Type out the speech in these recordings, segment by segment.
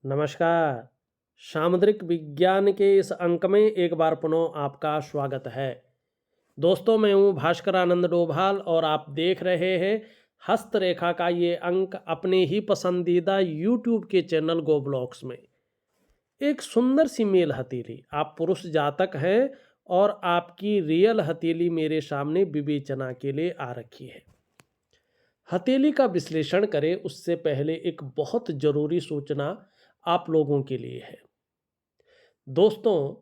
नमस्कार। सामुद्रिक विज्ञान के इस अंक में एक बार पुनः आपका स्वागत है। दोस्तों, मैं हूँ भास्कर आनंद डोभाल और आप देख रहे हैं हस्तरेखा का ये अंक अपने ही पसंदीदा यूट्यूब के चैनल गो ब्लॉग्स में। एक सुंदर सी मेल हथेली, आप पुरुष जातक हैं और आपकी रियल हथेली मेरे सामने विवेचना के लिए आ रखी है। हथेली का विश्लेषण करें उससे पहले एक बहुत जरूरी सूचना आप लोगों के लिए है। दोस्तों,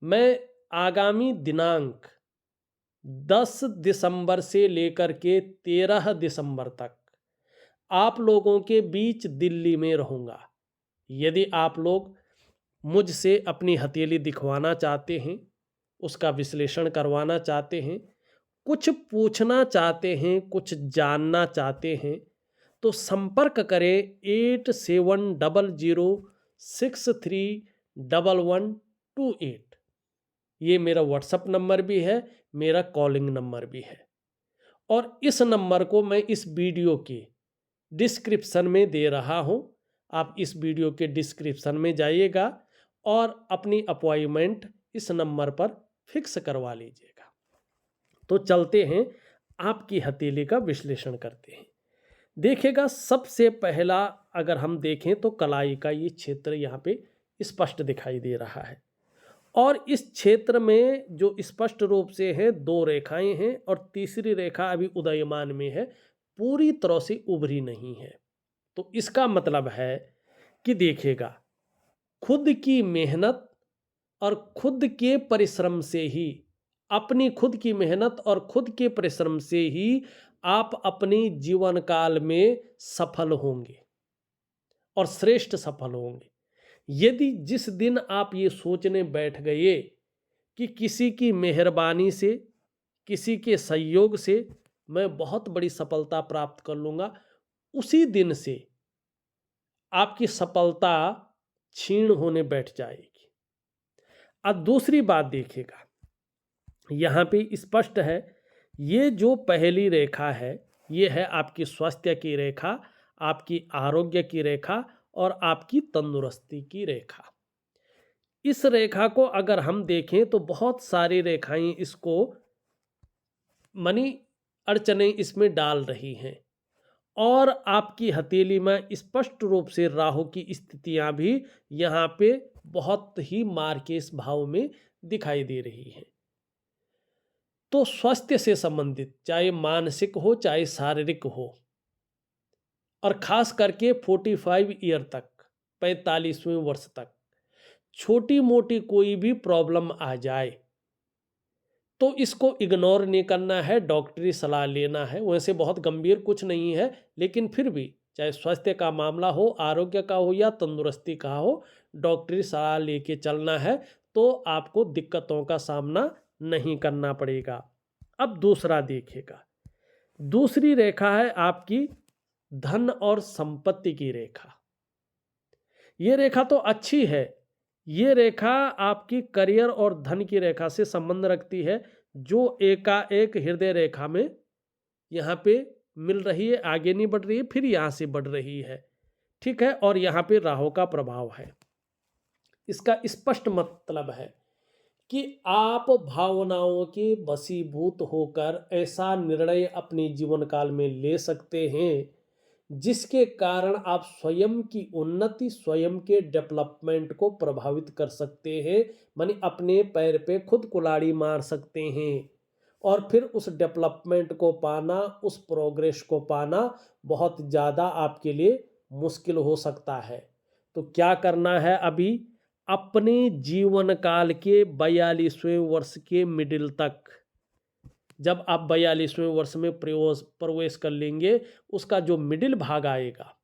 मैं आगामी दिनांक 10 दिसंबर से लेकर के 13 दिसंबर तक आप लोगों के बीच दिल्ली में रहूँगा। यदि आप लोग मुझसे अपनी हथेली दिखवाना चाहते हैं, उसका विश्लेषण करवाना चाहते हैं, कुछ पूछना चाहते हैं, कुछ जानना चाहते हैं, तो संपर्क करें 8700631128। ये मेरा व्हाट्सएप नंबर भी है, मेरा कॉलिंग नंबर भी है और इस नंबर को मैं इस वीडियो के डिस्क्रिप्शन में दे रहा हूं। आप इस वीडियो के डिस्क्रिप्शन में जाइएगा और अपनी अपॉइंटमेंट इस नंबर पर फिक्स करवा लीजिएगा। तो चलते हैं, आपकी हथेली का विश्लेषण करते हैं। देखिएगा, सबसे पहला अगर हम देखें तो कलाई का ये क्षेत्र यहाँ पे स्पष्ट दिखाई दे रहा है और इस क्षेत्र में जो स्पष्ट रूप से है दो रेखाएं हैं और तीसरी रेखा अभी उदयमान में है, पूरी तरह से उभरी नहीं है। तो इसका मतलब है कि देखिएगा, खुद की मेहनत और खुद के परिश्रम से ही, अपनी खुद की मेहनत और खुद के परिश्रम से ही आप अपने जीवन काल में सफल होंगे और श्रेष्ठ सफल होंगे। यदि जिस दिन आप ये सोचने बैठ गए कि किसी की मेहरबानी से, किसी के सहयोग से मैं बहुत बड़ी सफलता प्राप्त कर लूँगा, उसी दिन से आपकी सफलता क्षीण होने बैठ जाएगी। अब दूसरी बात देखिएगा, यहाँ पे स्पष्ट है, ये जो पहली रेखा है ये है आपकी स्वास्थ्य की रेखा, आपकी आरोग्य की रेखा और आपकी तंदुरुस्ती की रेखा। इस रेखा को अगर हम देखें तो बहुत सारी रेखाएं इसको मनी अड़चने इसमें डाल रही हैं और आपकी हथेली में स्पष्ट रूप से राहु की स्थितियां भी यहाँ पे बहुत ही मार्केश भाव में दिखाई दे रही हैं। तो स्वास्थ्य से संबंधित, चाहे मानसिक हो चाहे शारीरिक हो, और खास करके 45 ईयर तक, 45वें वर्ष तक छोटी मोटी कोई भी प्रॉब्लम आ जाए तो इसको इग्नोर नहीं करना है, डॉक्टरी सलाह लेना है। वैसे बहुत गंभीर कुछ नहीं है, लेकिन फिर भी चाहे स्वास्थ्य का मामला हो, आरोग्य का हो या तंदुरुस्ती का हो, डॉक्टरी सलाह लेके चलना है तो आपको दिक्कतों का सामना नहीं करना पड़ेगा। अब दूसरा देखिएगा, दूसरी रेखा है आपकी धन और संपत्ति की रेखा। ये रेखा तो अच्छी है, ये रेखा आपकी करियर और धन की रेखा से संबंध रखती है, जो एकाएक हृदय रेखा में यहाँ पे मिल रही है, आगे नहीं बढ़ रही है, फिर यहाँ से बढ़ रही है, ठीक है। और यहाँ पे राहु का प्रभाव है। इसका स्पष्ट मतलब है कि आप भावनाओं के वशीभूत होकर ऐसा निर्णय अपने जीवन काल में ले सकते हैं जिसके कारण आप स्वयं की उन्नति, स्वयं के डेवलपमेंट को प्रभावित कर सकते हैं, मानी अपने पैर पे खुद कुल्हाड़ी मार सकते हैं और फिर उस डेवलपमेंट को पाना, उस प्रोग्रेस को पाना बहुत ज़्यादा आपके लिए मुश्किल हो सकता है। तो क्या करना है, अभी अपने जीवन काल के 42वें वर्ष के मिडिल तक, जब आप 42वें वर्ष में प्रवेश कर लेंगे, उसका जो मिडिल भाग आएगा,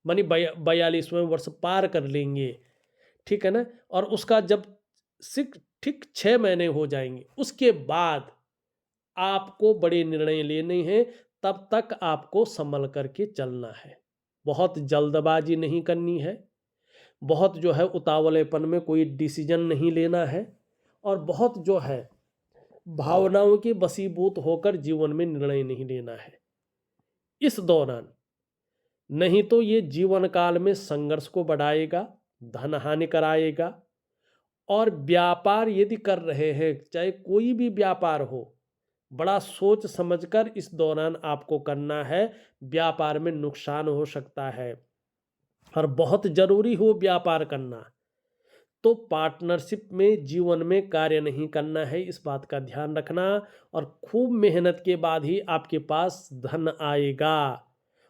मानी 42वें वर्ष पार कर लेंगे, ठीक है ना, और उसका जब ठीक 6 महीने हो जाएंगे, उसके बाद आपको बड़े निर्णय लेने हैं। तब तक आपको संभल करके चलना है, बहुत जल्दबाजी नहीं करनी है, बहुत जो है उतावलेपन में कोई डिसीजन नहीं लेना है और बहुत जो है भावनाओं के वशीभूत होकर जीवन में निर्णय नहीं लेना है इस दौरान, नहीं तो ये जीवन काल में संघर्ष को बढ़ाएगा, धन हानि कराएगा। और व्यापार यदि कर रहे हैं, चाहे कोई भी व्यापार हो, बड़ा सोच समझकर इस दौरान आपको करना है। व्यापार में नुकसान हो सकता है और बहुत जरूरी हो व्यापार करना, तो पार्टनरशिप में जीवन में कार्य नहीं करना है, इस बात का ध्यान रखना। और खूब मेहनत के बाद ही आपके पास धन आएगा।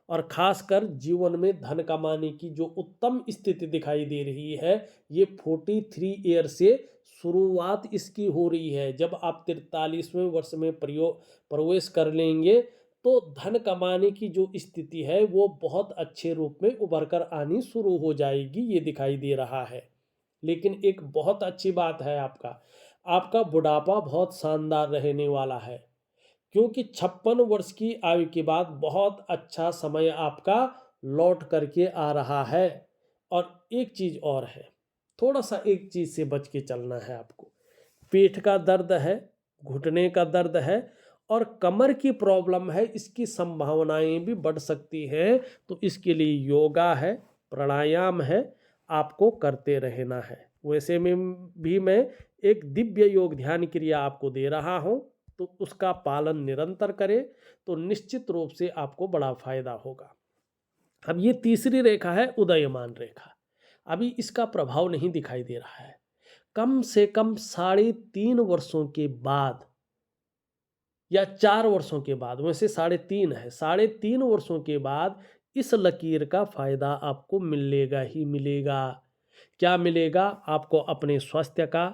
और खासकर जीवन में धन कमाने की जो उत्तम स्थिति दिखाई दे रही है, ये 43 ईयर से शुरुआत इसकी हो रही है। जब आप 43वें वर्ष में प्रवेश कर लेंगे, तो धन कमाने की जो स्थिति है वो बहुत अच्छे रूप में उभर कर आनी शुरू हो जाएगी, ये दिखाई दे रहा है। लेकिन एक बहुत अच्छी बात है, आपका बुढ़ापा बहुत शानदार रहने वाला है, क्योंकि 56 वर्ष की आयु के बाद बहुत अच्छा समय आपका लौट करके आ रहा है। और एक चीज और है, थोड़ा सा एक चीज से बच के चलना है आपको। पेट का दर्द है, घुटने का दर्द है और कमर की प्रॉब्लम है, इसकी संभावनाएं भी बढ़ सकती हैं। तो इसके लिए योगा है, प्राणायाम है, आपको करते रहना है। वैसे में भी मैं एक दिव्य योग ध्यान क्रिया आपको दे रहा हूं, तो उसका पालन निरंतर करें, तो निश्चित रूप से आपको बड़ा फायदा होगा। अब ये तीसरी रेखा है उदयमान रेखा। अभी इसका प्रभाव नहीं दिखाई दे रहा है। कम से कम 3.5 वर्षों के बाद या 4 वर्षों के बाद, वैसे 3.5 है, 3.5 वर्षों के बाद इस लकीर का फायदा आपको मिलेगा ही मिलेगा। क्या मिलेगा? आपको अपने स्वास्थ्य का,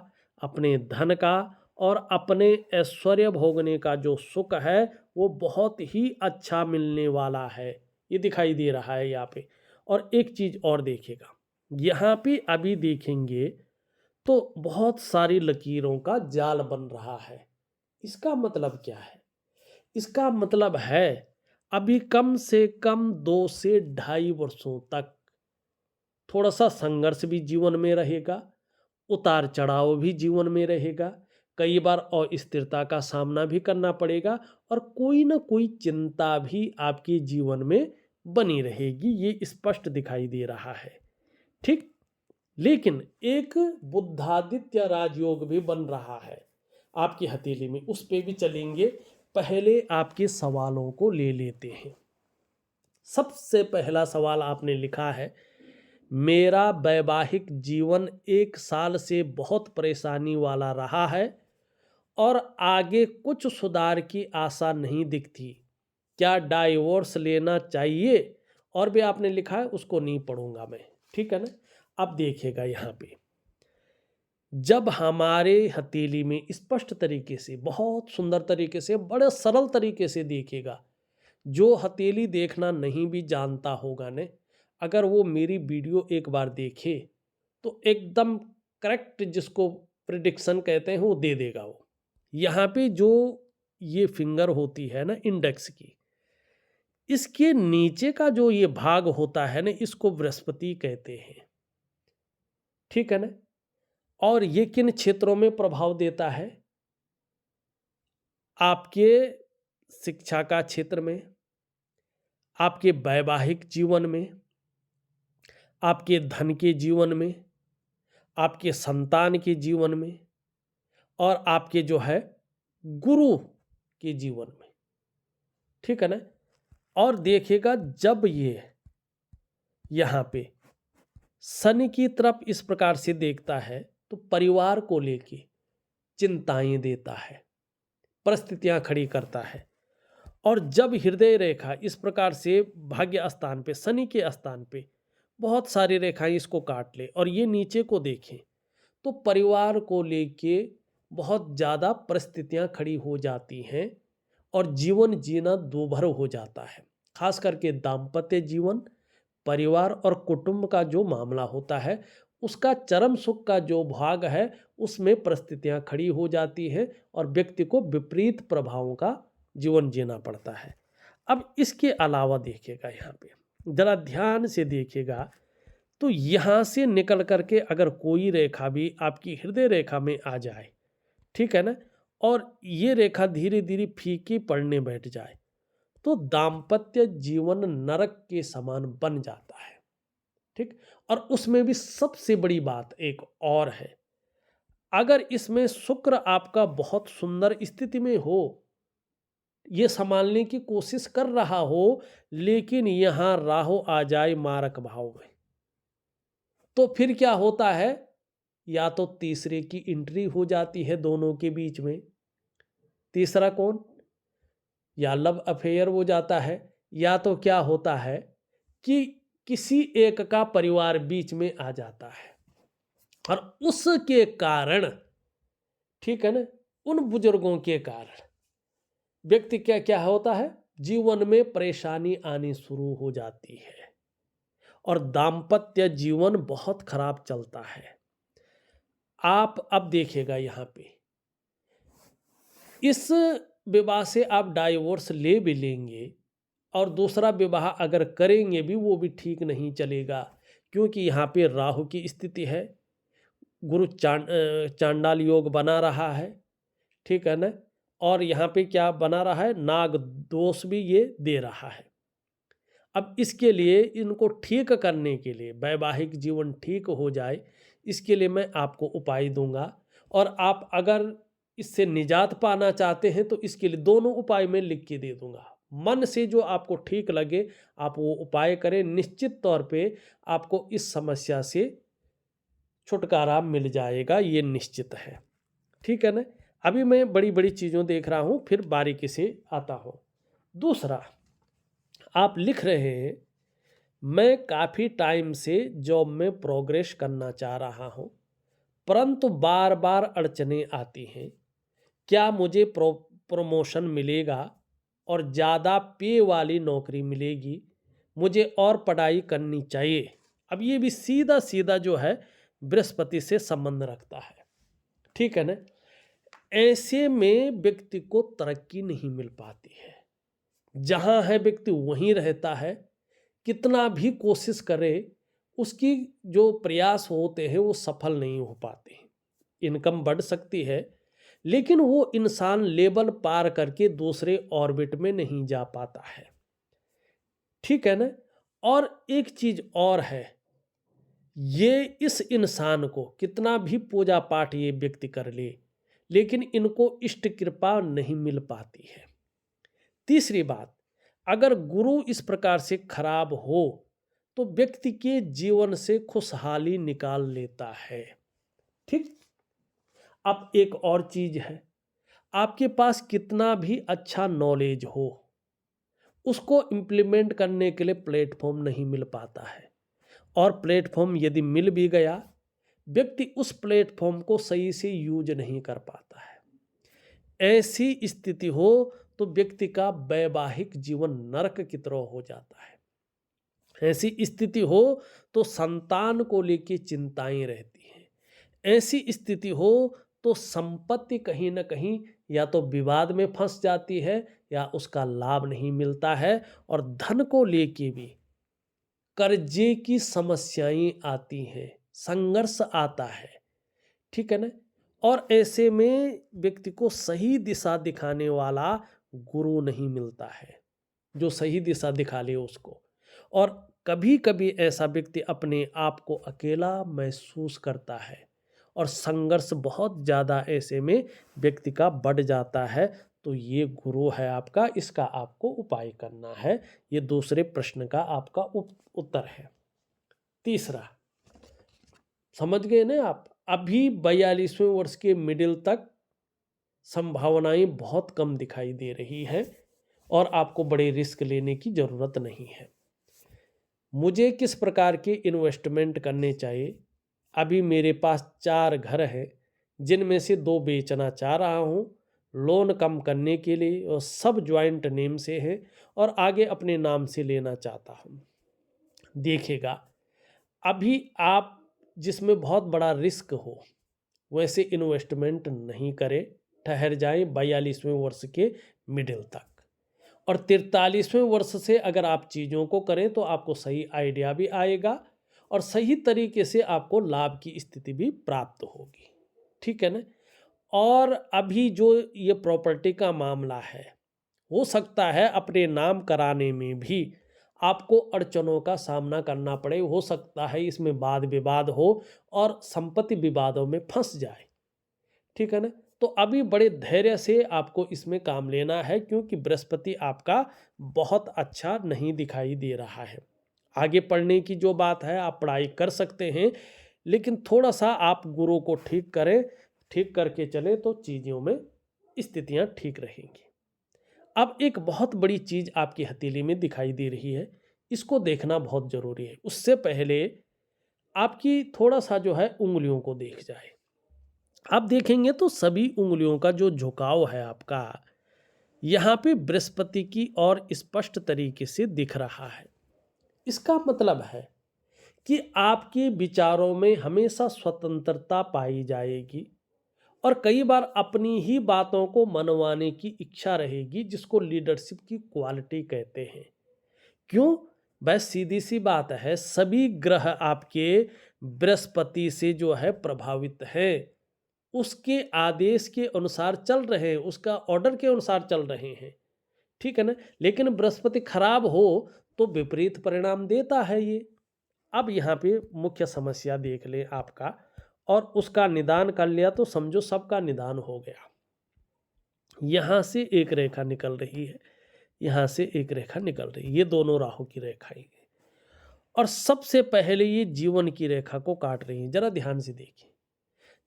अपने धन का और अपने ऐश्वर्य भोगने का जो सुख है वो बहुत ही अच्छा मिलने वाला है, ये दिखाई दे रहा है यहाँ पे। और एक चीज और देखिएगा, यहाँ पे अभी देखेंगे तो बहुत सारी लकीरों का जाल बन रहा है। इसका मतलब क्या है? इसका मतलब है अभी कम से कम 2 से 2.5 वर्षों तक थोड़ा सा संघर्ष भी जीवन में रहेगा, उतार चढ़ाव भी जीवन में रहेगा, कई बार अस्थिरता का सामना भी करना पड़ेगा और कोई ना कोई चिंता भी आपके जीवन में बनी रहेगी, ये स्पष्ट दिखाई दे रहा है। ठीक। लेकिन एक बुद्धादित्य राजयोग भी बन रहा है आपकी हथेली में, उस पे भी चलेंगे। पहले आपके सवालों को ले लेते हैं। सबसे पहला सवाल आपने लिखा है, मेरा वैवाहिक जीवन 1 साल से बहुत परेशानी वाला रहा है और आगे कुछ सुधार की आशा नहीं दिखती, क्या डाइवोर्स लेना चाहिए? और भी आपने लिखा है, उसको नहीं पढ़ूंगा मैं, ठीक है ना। अब देखिएगा यहाँ पे, जब हमारे हथेली में स्पष्ट तरीके से, बहुत सुंदर तरीके से, बड़े सरल तरीके से देखिएगा, जो हथेली देखना नहीं भी जानता होगा ने, अगर वो मेरी वीडियो एक बार देखे तो एकदम करेक्ट, जिसको प्रिडिक्शन कहते हैं, वो दे देगा। वो यहाँ पे जो ये फिंगर होती है ना इंडेक्स की, इसके नीचे का जो ये भाग होता है ना, इसको बृहस्पति कहते हैं, ठीक है ना। और ये किन क्षेत्रों में प्रभाव देता है? आपके शिक्षा का क्षेत्र में, आपके वैवाहिक जीवन में, आपके धन के जीवन में, आपके संतान के जीवन में और आपके जो है गुरु के जीवन में, ठीक है ना। और देखिएगा, जब ये यहाँ पे शनि की तरफ इस प्रकार से देखता है तो परिवार को लेके चिंताएं देता है, परिस्थितियां खड़ी करता है। और जब हृदय रेखा इस प्रकार से भाग्य स्थान पे, शनि के स्थान पे बहुत सारी रेखाएं इसको काट ले और ये नीचे को देखें, तो परिवार को लेके बहुत ज़्यादा परिस्थितियां खड़ी हो जाती हैं और जीवन जीना दूभर हो जाता है। खास करके दाम्पत्य जीवन, परिवार और कुटुंब का जो मामला होता है, उसका चरम सुख का जो भाग है, उसमें परिस्थितियां खड़ी हो जाती हैं और व्यक्ति को विपरीत प्रभावों का जीवन जीना पड़ता है। अब इसके अलावा देखिएगा, यहाँ पे जरा ध्यान से देखिएगा, तो यहाँ से निकल करके अगर कोई रेखा भी आपकी हृदय रेखा में आ जाए, ठीक है ना, और ये रेखा धीरे धीरे फीकी पड़ने बैठ जाए, तो दाम्पत्य जीवन नरक के समान बन जाता है। ठीक। और उसमें भी सबसे बड़ी बात एक और है, अगर इसमें शुक्र आपका बहुत सुंदर स्थिति में हो, ये संभालने की कोशिश कर रहा हो, लेकिन यहां राहु आ जाए मारक भाव में, तो फिर क्या होता है, या तो तीसरे की एंट्री हो जाती है दोनों के बीच में। तीसरा कौन? या लव अफेयर हो जाता है, या तो क्या होता है कि किसी एक का परिवार बीच में आ जाता है, और उसके कारण, ठीक है ना, उन बुजुर्गों के कारण व्यक्ति क्या क्या होता है, जीवन में परेशानी आनी शुरू हो जाती है और दाम्पत्य जीवन बहुत खराब चलता है। आप अब देखिएगा यहां पे, इस विवाह से आप डाइवोर्स ले भी लेंगे और दूसरा विवाह अगर करेंगे भी, वो भी ठीक नहीं चलेगा, क्योंकि यहाँ पे राहु की स्थिति है, गुरु चांडाल योग बना रहा है, ठीक है ना, और यहाँ पे क्या बना रहा है, नाग दोष भी ये दे रहा है। अब इसके लिए, इनको ठीक करने के लिए, वैवाहिक जीवन ठीक हो जाए, इसके लिए मैं आपको उपाय दूंगा, और आप अगर इससे निजात पाना चाहते हैं तो इसके लिए दोनों उपाय मैं लिख के दे दूंगा। मन से जो आपको ठीक लगे आप वो उपाय करें, निश्चित तौर पे आपको इस समस्या से छुटकारा मिल जाएगा, ये निश्चित है, ठीक है ना। अभी मैं बड़ी बड़ी चीज़ों देख रहा हूँ, फिर बारीकी से आता हूँ। दूसरा, आप लिख रहे हैं, मैं काफ़ी टाइम से जॉब में प्रोग्रेस करना चाह रहा हूँ, परंतु बार बार अड़चनें आती हैं। क्या मुझे प्रमोशन मिलेगा और ज़्यादा पे वाली नौकरी मिलेगी? मुझे और पढ़ाई करनी चाहिए। अब ये भी सीधा सीधा जो है बृहस्पति से संबंध रखता है, ठीक है ना। ऐसे में व्यक्ति को तरक्की नहीं मिल पाती है, जहां है व्यक्ति वहीं रहता है, कितना भी कोशिश करे उसकी जो प्रयास होते हैं वो सफल नहीं हो पाते। इनकम बढ़ सकती है, लेकिन वो इंसान लेवल पार करके दूसरे ऑर्बिट में नहीं जा पाता है, ठीक है ना। और एक चीज और है, ये इस इंसान को कितना भी पूजा पाठ ये व्यक्ति कर ले, लेकिन इनको इष्ट कृपा नहीं मिल पाती है। तीसरी बात, अगर गुरु इस प्रकार से खराब हो तो व्यक्ति के जीवन से खुशहाली निकाल लेता है, ठीक। अब एक और चीज है, आपके पास कितना भी अच्छा नॉलेज हो, उसको इम्प्लीमेंट करने के लिए प्लेटफॉर्म नहीं मिल पाता है, और प्लेटफॉर्म यदि मिल भी गया, व्यक्ति उस प्लेटफॉर्म को सही से यूज नहीं कर पाता है। ऐसी स्थिति हो तो व्यक्ति का वैवाहिक जीवन नरक की तरह हो जाता है। ऐसी स्थिति हो तो संतान को लेकर चिंताएं रहती हैं। ऐसी स्थिति हो तो संपत्ति कहीं ना कहीं या तो विवाद में फंस जाती है या उसका लाभ नहीं मिलता है, और धन को लेके भी कर्जे की समस्याएं आती हैं, संघर्ष आता है, ठीक है ना। और ऐसे में व्यक्ति को सही दिशा दिखाने वाला गुरु नहीं मिलता है, जो सही दिशा दिखा ले उसको। और कभी कभी ऐसा व्यक्ति अपने आप को अकेला महसूस करता है, और संघर्ष बहुत ज़्यादा ऐसे में व्यक्ति का बढ़ जाता है। तो ये गुरु है आपका, इसका आपको उपाय करना है। ये दूसरे प्रश्न का आपका उत्तर है। तीसरा, समझ गए ना आप, अभी 42वें वर्ष के मिडिल तक संभावनाएं बहुत कम दिखाई दे रही है, और आपको बड़े रिस्क लेने की ज़रूरत नहीं है। मुझे किस प्रकार के इन्वेस्टमेंट करने चाहिए? अभी मेरे पास 4 घर हैं, जिनमें से 2 बेचना चाह रहा हूँ लोन कम करने के लिए, और सब ज्वाइंट नेम से हैं, और आगे अपने नाम से लेना चाहता हूँ। देखिएगा, अभी आप जिसमें बहुत बड़ा रिस्क हो वैसे इन्वेस्टमेंट नहीं करें, ठहर जाएं 42वें वर्ष के मिडिल तक। और 43वें वर्ष से अगर आप चीज़ों को करें तो आपको सही आइडिया भी आएगा, और सही तरीके से आपको लाभ की स्थिति भी प्राप्त होगी, ठीक है ना। और अभी जो ये प्रॉपर्टी का मामला है, हो सकता है अपने नाम कराने में भी आपको अड़चनों का सामना करना पड़े, हो सकता है इसमें वाद विवाद हो और संपत्ति विवादों में फंस जाए, ठीक है ना। तो अभी बड़े धैर्य से आपको इसमें काम लेना है, क्योंकि बृहस्पति आपका बहुत अच्छा नहीं दिखाई दे रहा है। आगे पढ़ने की जो बात है, आप पढ़ाई कर सकते हैं, लेकिन थोड़ा सा आप गुरु को ठीक करें, ठीक करके चलें तो चीज़ों में स्थितियां ठीक रहेंगी। अब एक बहुत बड़ी चीज आपकी हथेली में दिखाई दे रही है, इसको देखना बहुत जरूरी है। उससे पहले आपकी थोड़ा सा जो है उंगलियों को देख जाए। आप देखेंगे तो सभी उंगलियों का जो झुकाव है आपका, यहाँ पे बृहस्पति की ओर स्पष्ट तरीके से दिख रहा है। इसका मतलब है कि आपके विचारों में हमेशा स्वतंत्रता पाई जाएगी और कई बार अपनी ही बातों को मनवाने की इच्छा रहेगी, जिसको लीडरशिप की क्वालिटी कहते हैं। क्यों? बस सीधी सी बात है, सभी ग्रह आपके बृहस्पति से जो है प्रभावित हैं, उसके आदेश के अनुसार चल रहे हैं, उसका ऑर्डर के अनुसार चल रहे हैं, ठीक है ना। लेकिन बृहस्पति खराब हो तो विपरीत परिणाम देता है ये। अब यहाँ पे मुख्य समस्या देख ले आपका, और उसका निदान कर लिया तो समझो सबका निदान हो गया। यहां से एक रेखा निकल रही है, यहां से एक रेखा निकल रही है, ये दोनों राहु की रेखाएं हैं। और सबसे पहले ये जीवन की रेखा को काट रही है। जरा ध्यान से देखिए,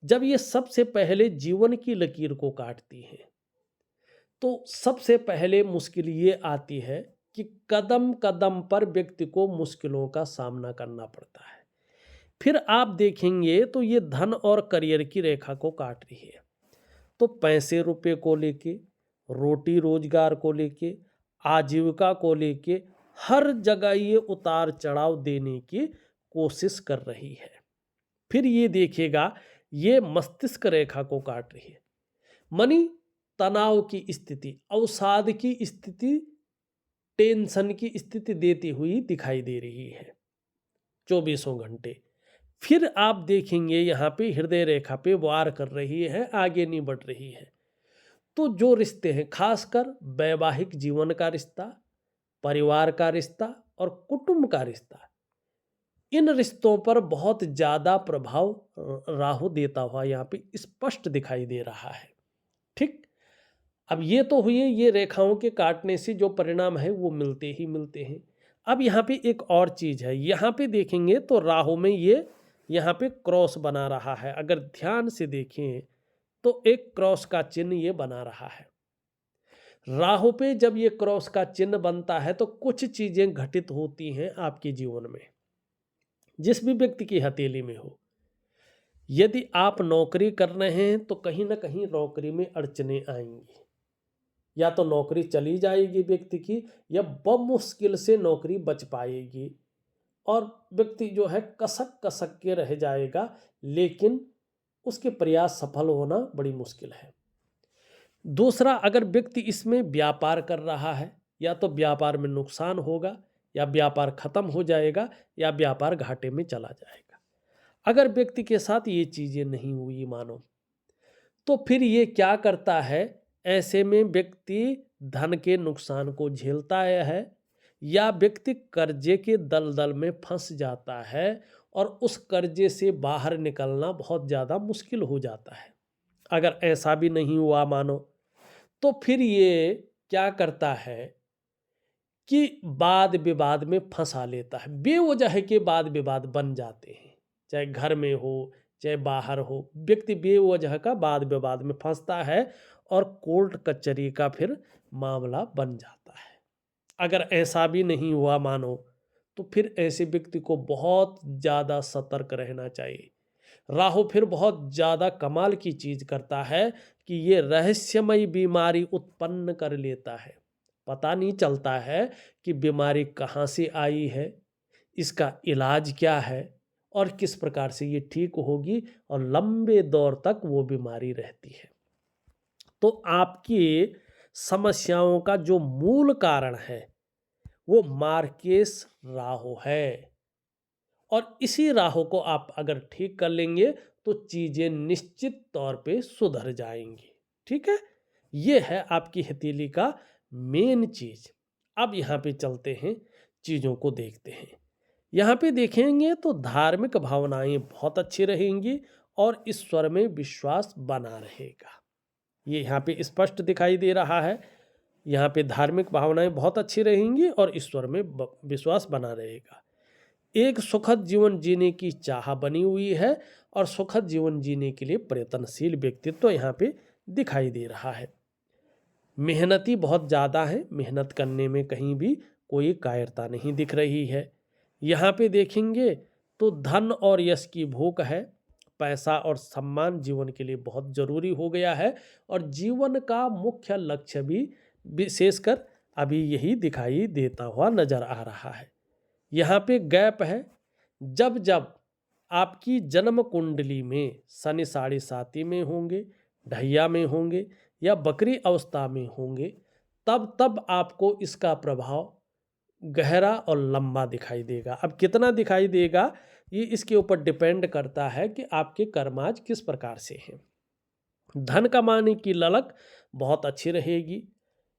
जब ये सबसे पहले जीवन की लकीर को काटती है तो सबसे पहले मुश्किल ये आती है कि कदम कदम पर व्यक्ति को मुश्किलों का सामना करना पड़ता है। फिर आप देखेंगे तो ये धन और करियर की रेखा को काट रही है। तो पैसे रुपए को लेके, रोटी रोजगार को लेके, आजीविका को लेके हर जगह ये उतार चढ़ाव देने की कोशिश कर रही है। फिर ये देखिएगा, ये मस्तिष्क रेखा को काट रही है, मनी तनाव की स्थिति, अवसाद की स्थिति, टेंशन की स्थिति देती हुई दिखाई दे रही है 24 घंटे। फिर आप देखेंगे यहाँ पे हृदय रेखा पे वार कर रही है, आगे नहीं बढ़ रही है। तो जो रिश्ते हैं, खासकर वैवाहिक जीवन का रिश्ता, परिवार का रिश्ता और कुटुंब का रिश्ता, इन रिश्तों पर बहुत ज्यादा प्रभाव राहु देता हुआ यहाँ पे स्पष्ट दिखाई दे रहा है, ठीक। अब ये तो हुई, ये रेखाओं के काटने से जो परिणाम है वो मिलते ही मिलते हैं। अब यहाँ पे एक और चीज है, यहाँ पे देखेंगे तो राहु में ये यहाँ पे क्रॉस बना रहा है। अगर ध्यान से देखें तो एक क्रॉस का चिन्ह ये बना रहा है। राहु पे जब ये क्रॉस का चिन्ह बनता है तो कुछ चीजें घटित होती हैं आपके जीवन में, जिस भी व्यक्ति की हथेली में हो। यदि आप नौकरी कर रहे हैं तो कहीं ना कहीं नौकरी में अड़चने आएंगी, या तो नौकरी चली जाएगी व्यक्ति की, या बमुश्किल से नौकरी बच पाएगी और व्यक्ति जो है कसक कसक के रह जाएगा, लेकिन उसके प्रयास सफल होना बड़ी मुश्किल है। दूसरा, अगर व्यक्ति इसमें व्यापार कर रहा है, या तो व्यापार में नुकसान होगा, या व्यापार खत्म हो जाएगा, या व्यापार घाटे में चला जाएगा। अगर व्यक्ति के साथ ये चीजें नहीं हुई मानो, तो फिर ये क्या करता है, ऐसे में व्यक्ति धन के नुकसान को झेलता है, या व्यक्ति कर्जे के दलदल में फंस जाता है और उस कर्जे से बाहर निकलना बहुत ज़्यादा मुश्किल हो जाता है। अगर ऐसा भी नहीं हुआ मानो, तो फिर ये क्या करता है कि वाद विवाद में फंसा लेता है। बेवजह के वाद विवाद बन जाते हैं, चाहे घर में हो चाहे बाहर हो, व्यक्ति बेवजह का वाद विवाद में फंसता है और कोर्ट कचहरी का फिर मामला बन जाता है। अगर ऐसा भी नहीं हुआ मानो, तो फिर ऐसे व्यक्ति को बहुत ज़्यादा सतर्क रहना चाहिए। राहु फिर बहुत ज़्यादा कमाल की चीज़ करता है कि ये रहस्यमयी बीमारी उत्पन्न कर लेता है। पता नहीं चलता है कि बीमारी कहाँ से आई है, इसका इलाज क्या है और किस प्रकार से ये ठीक होगी, और लंबे दौर तक वो बीमारी रहती है। तो आपकी समस्याओं का जो मूल कारण है वो मार्केस राहु है, और इसी राहु को आप अगर ठीक कर लेंगे तो चीजें निश्चित तौर पे सुधर जाएंगी, ठीक है। ये है आपकी हथेली का मेन चीज। अब यहाँ पे चलते हैं चीज़ों को देखते हैं। यहाँ पे देखेंगे तो धार्मिक भावनाएं बहुत अच्छी रहेंगी और ईश्वर में विश्वास बना रहेगा। ये यहाँ पे स्पष्ट दिखाई दे रहा है। यहाँ पे धार्मिक भावनाएं बहुत अच्छी रहेंगी और ईश्वर में विश्वास बना रहेगा। एक सुखद जीवन जीने की चाह बनी हुई है और सुखद जीवन जीने के लिए प्रयत्नशील व्यक्तित्व यहाँ पे दिखाई दे रहा है। मेहनती बहुत ज़्यादा है, मेहनत करने में कहीं भी कोई कायरता नहीं दिख रही है। यहाँ पे देखेंगे तो धन और यश की भूख है। पैसा और सम्मान जीवन के लिए बहुत ज़रूरी हो गया है और जीवन का मुख्य लक्ष्य भी विशेषकर अभी यही दिखाई देता हुआ नजर आ रहा है। यहाँ पे गैप है। जब जब आपकी जन्म कुंडली में शनि 7.5 में होंगे, ढैया में होंगे या बकरी अवस्था में होंगे, तब तब आपको इसका प्रभाव गहरा और लंबा दिखाई देगा। अब कितना दिखाई देगा ये इसके ऊपर डिपेंड करता है कि आपके कर्म आज किस प्रकार से हैं। धन कमाने की ललक बहुत अच्छी रहेगी,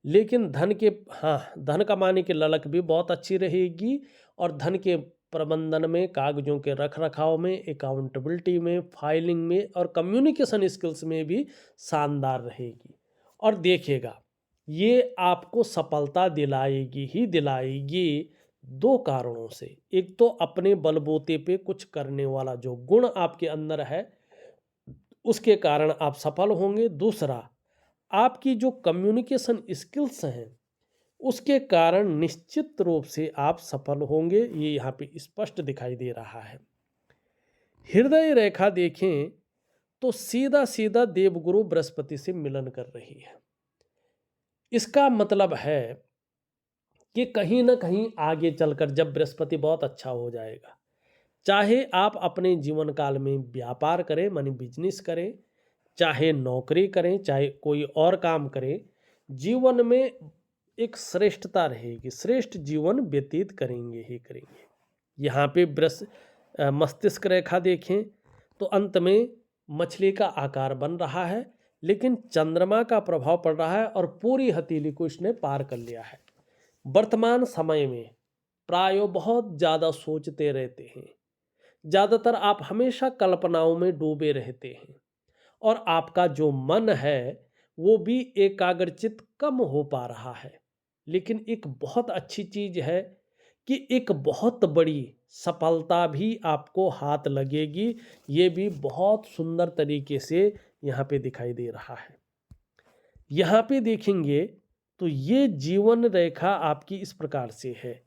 लेकिन धन कमाने की ललक भी बहुत अच्छी रहेगी और धन के प्रबंधन में, कागजों के रख रखाव में, अकाउंटेबिलिटी में, फाइलिंग में और कम्युनिकेशन स्किल्स में भी शानदार रहेगी। और देखिएगा ये आपको सफलता दिलाएगी ही दिलाएगी 2 कारणों से। एक तो अपने बलबूते पे कुछ करने वाला जो गुण आपके अंदर है उसके कारण आप सफल होंगे। दूसरा, आपकी जो कम्युनिकेशन स्किल्स हैं उसके कारण निश्चित रूप से आप सफल होंगे। ये यहाँ पे स्पष्ट दिखाई दे रहा है। हृदय रेखा देखें तो सीधा सीधा देवगुरु बृहस्पति से मिलन कर रही है। इसका मतलब है कि कहीं ना कहीं आगे चलकर जब बृहस्पति बहुत अच्छा हो जाएगा, चाहे आप अपने जीवन काल में व्यापार करें, मानी बिजनेस करें, चाहे नौकरी करें, चाहे कोई और काम करें, जीवन में एक श्रेष्ठता रहेगी, श्रेष्ठ जीवन व्यतीत करेंगे ही करेंगे। यहाँ पे मस्तिष्क रेखा देखें तो अंत में मछली का आकार बन रहा है, लेकिन चंद्रमा का प्रभाव पड़ रहा है और पूरी हथेली को इसने पार कर लिया है। वर्तमान समय में प्राय बहुत ज़्यादा सोचते रहते हैं, ज़्यादातर आप हमेशा कल्पनाओं में डूबे रहते हैं और आपका जो मन है वो भी एकाग्रचित कम हो पा रहा है। लेकिन एक बहुत अच्छी चीज़ है कि एक बहुत बड़ी सफलता भी आपको हाथ लगेगी। ये भी बहुत सुंदर तरीके से यहाँ पे दिखाई दे रहा है। यहाँ पे देखेंगे तो ये जीवन रेखा आपकी इस प्रकार से है।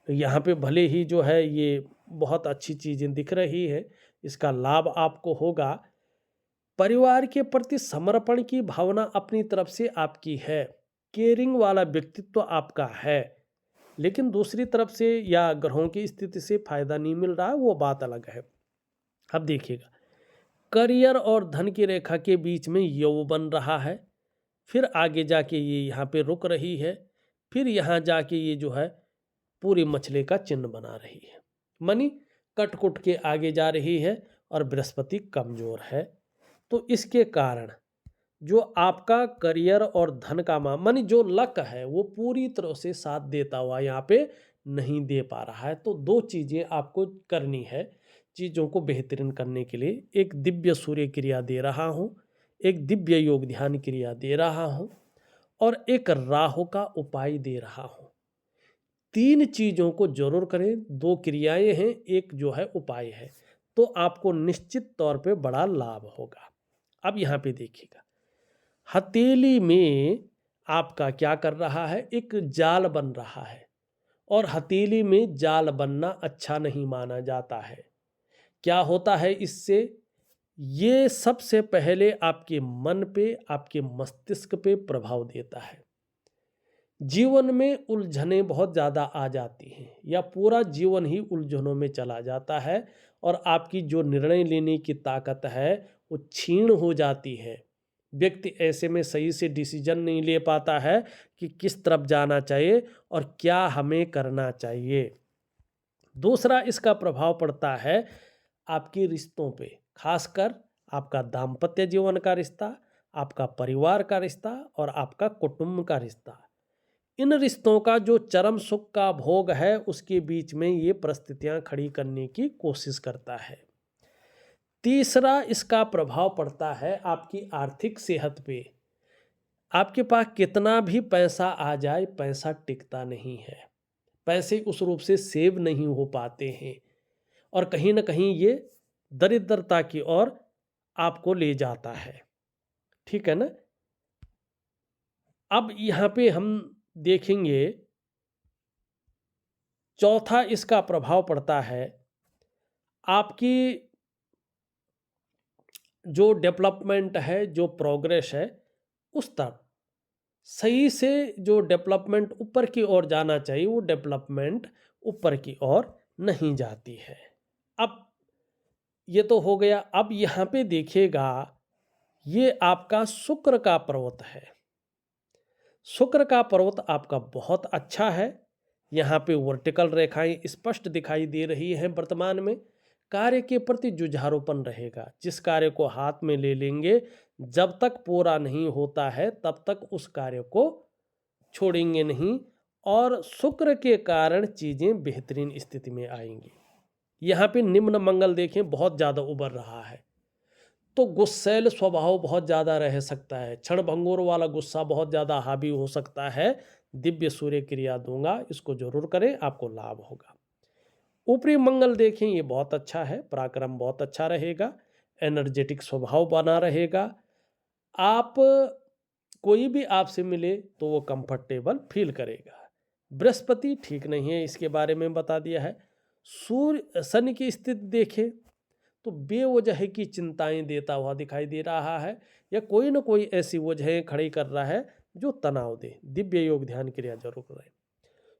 यहाँ पे भले ही जो है ये बहुत अच्छी चीज़ें दिख रही है, इसका लाभ आपको होगा। परिवार के प्रति समर्पण की भावना अपनी तरफ से आपकी है, केयरिंग वाला व्यक्तित्व आपका है, लेकिन दूसरी तरफ से या ग्रहों की स्थिति से फायदा नहीं मिल रहा है, वो बात अलग है। अब देखिएगा करियर और धन की रेखा के बीच में यव बन रहा है, फिर आगे जाके ये यहाँ पे रुक रही है, फिर यहाँ जाके ये जो है पूरी मछली का चिन्ह बना रही है, मनी कट कुट के आगे जा रही है और बृहस्पति कमजोर है। तो इसके कारण जो आपका करियर और धन का मानी जो लक है वो पूरी तरह से साथ देता हुआ यहाँ पे नहीं दे पा रहा है। तो 2 चीज़ें आपको करनी है चीज़ों को बेहतरीन करने के लिए। एक दिव्य सूर्य क्रिया दे रहा हूँ, एक दिव्य योग ध्यान क्रिया दे रहा हूँ और एक राहु का उपाय दे रहा हूँ। 3 चीज़ों को जरूर करें, 2 क्रियाएं हैं, एक जो है उपाय है, तो आपको निश्चित तौर पे बड़ा लाभ होगा। अब यहाँ पे देखिएगा हथेली में आपका क्या कर रहा है, एक जाल बन रहा है और हथेली में जाल बनना अच्छा नहीं माना जाता है। क्या होता है इससे, ये सबसे पहले आपके मन पे, आपके मस्तिष्क पे प्रभाव देता है। जीवन में उलझनें बहुत ज़्यादा आ जाती हैं या पूरा जीवन ही उलझनों में चला जाता है और आपकी जो निर्णय लेने की ताकत है वो क्षीण हो जाती है। व्यक्ति ऐसे में सही से डिसीजन नहीं ले पाता है कि किस तरफ जाना चाहिए और क्या हमें करना चाहिए। दूसरा इसका प्रभाव पड़ता है आपके रिश्तों पे, खासकर आपका दाम्पत्य जीवन का रिश्ता, आपका परिवार का रिश्ता और आपका कुटुंब का रिश्ता। इन रिश्तों का जो चरम सुख का भोग है उसके बीच में ये परिस्थितियां खड़ी करने की कोशिश करता है। तीसरा इसका प्रभाव पड़ता है आपकी आर्थिक सेहत पे। आपके पास कितना भी पैसा आ जाए, पैसा टिकता नहीं है, पैसे उस रूप से सेव नहीं हो पाते हैं और कहीं ना कहीं ये दरिद्रता की ओर आपको ले जाता है। ठीक है ना। अब यहाँ पे हम देखेंगे चौथा इसका प्रभाव पड़ता है आपकी जो डेवलपमेंट है, जो प्रोग्रेस है, उस तक सही से जो डेवलपमेंट ऊपर की ओर जाना चाहिए वो डेवलपमेंट ऊपर की ओर नहीं जाती है। अब ये तो हो गया। अब यहाँ पे देखिएगा ये आपका शुक्र का पर्वत है। शुक्र का पर्वत आपका बहुत अच्छा है। यहाँ पे वर्टिकल रेखाएं स्पष्ट दिखाई दे रही हैं। वर्तमान में कार्य के प्रति जुझारूपन रहेगा। जिस कार्य को हाथ में ले लेंगे, जब तक पूरा नहीं होता है तब तक उस कार्य को छोड़ेंगे नहीं और शुक्र के कारण चीजें बेहतरीन स्थिति में आएंगी। यहाँ पे निम्न मंगल देखें बहुत ज्यादा उभर रहा है, तो गुस्सैल स्वभाव बहुत ज़्यादा रह सकता है। क्षण भंगुर वाला गुस्सा बहुत ज़्यादा हावी हो सकता है। दिव्य सूर्य क्रिया दूंगा, इसको जरूर करें, आपको लाभ होगा। ऊपरी मंगल देखें ये बहुत अच्छा है। पराक्रम बहुत अच्छा रहेगा, एनर्जेटिक स्वभाव बना रहेगा। आप कोई भी आपसे मिले तो वो कंफर्टेबल फील करेगा। बृहस्पति ठीक नहीं है, इसके बारे में बता दिया है। सूर्य शनि की स्थिति देखें तो बेवजह की चिंताएं देता हुआ दिखाई दे रहा है या कोई ना कोई ऐसी वजहें खड़ी कर रहा है जो तनाव दे। दिव्य योग ध्यान क्रिया जरूर करें।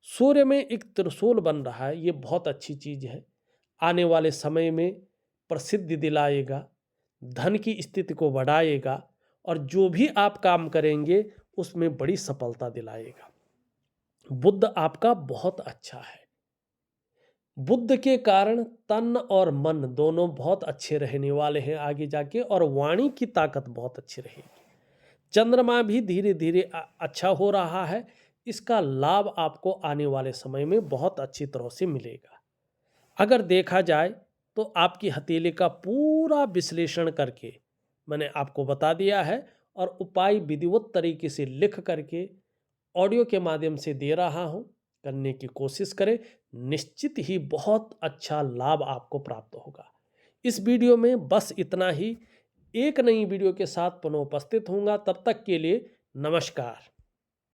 सूर्य में एक त्रिशूल बन रहा है, ये बहुत अच्छी चीज है। आने वाले समय में प्रसिद्धि दिलाएगा, धन की स्थिति को बढ़ाएगा और जो भी आप काम करेंगे उसमें बड़ी सफलता दिलाएगा। बुध आपका बहुत अच्छा है। बुध के कारण तन और मन दोनों बहुत अच्छे रहने वाले हैं आगे जाके और वाणी की ताकत बहुत अच्छी रहेगी। चंद्रमा भी धीरे धीरे अच्छा हो रहा है। इसका लाभ आपको आने वाले समय में बहुत अच्छी तरह से मिलेगा। अगर देखा जाए तो आपकी हथेली का पूरा विश्लेषण करके मैंने आपको बता दिया है और उपाय विधिवत तरीके से लिख करके ऑडियो के माध्यम से दे रहा हूं। करने की कोशिश करें, निश्चित ही बहुत अच्छा लाभ आपको प्राप्त होगा। इस वीडियो में बस इतना ही। एक नई वीडियो के साथ पुनः उपस्थित होऊंगा। तब तक के लिए नमस्कार।